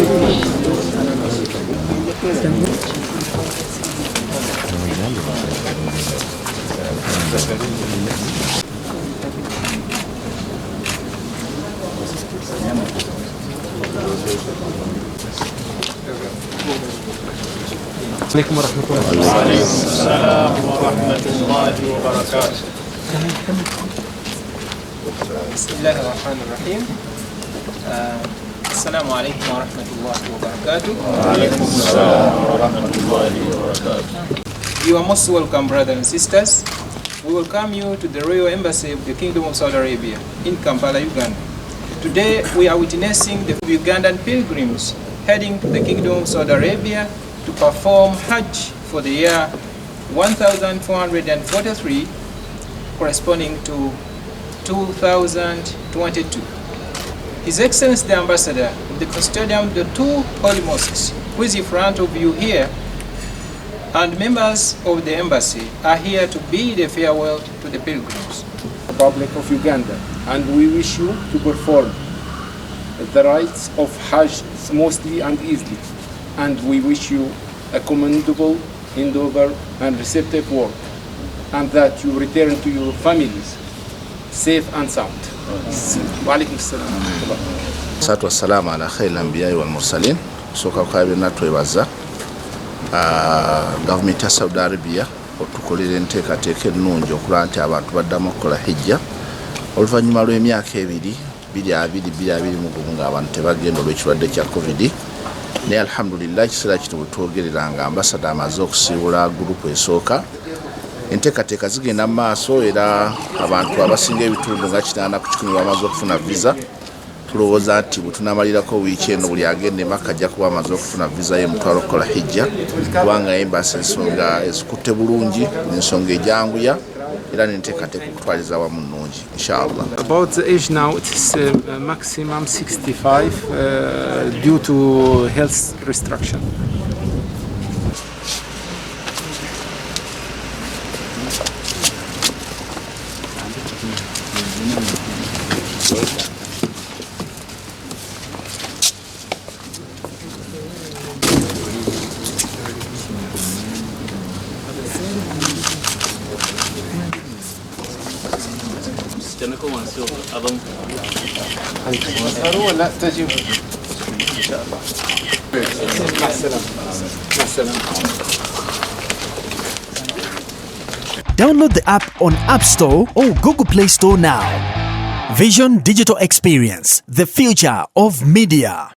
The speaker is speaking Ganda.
عليكم ورحمة الله. وعليكم السلام ورحمة الله وبركاته. بسم الله الرحمن الرحيم. السلام عليكم ورحمة الله وبركاته. وعليكم السلام ورحمة الله وبركاته. You are most welcome, brothers and sisters. We welcome you to the Royal Embassy of the Kingdom of Saudi Arabia in Kampala, Uganda. Today we are witnessing the Ugandan pilgrims heading to the Kingdom of Saudi Arabia to perform Hajj for the year 1443, corresponding to 2022. His Excellency the Ambassador of the custodian of the two holy mosques, who is in front of you here, and members of the embassy are here to bid a farewell to the pilgrims. Republic of Uganda, and we wish you to perform the rites of Hajj smoothly and easily, and we wish you a commendable endeavor and receptive work, and that you return to your families safe and sound. Walaikum assalam. Salatu wassalamu ala khairil anbiya'i wal mursalin. Soka kwabina twebaza government ya Saudi Arabia otukolera enteekateeka ennungi okulaba nti abantu baddamu okukola hijja oluvannyuma lw'emyaka ebiri mu gumu ng'abantu tebagenda olw'ekirwadde kya covid. Naye alhamdulillah ekiseera kino bwe twogerera nga ambasada amaze okusiibula gurupu esooka, enteekateeka zigenda mu maaso era abantu abasinga ebitundu nga 80 ku 100 bamaze okufuna visa. Tulowooza nti bwe tunamalirako wiiki eno buli agenda e Mecca ajja kuba amaze okufuna visa y'emutwalo okukola hijja, kubanga embassy ensonga ezikutte bulungi, ensonga ejanguya era n'enteekateeka okutwaliza awamu nnungi inshallah. About the age now, it is maximum 65 due to health restriction. ولا تجيب ان شاء الله. مع السلامه. مع السلامه. Download the app on App Store or Google Play Store now. Vision Digital Experience, the future of media.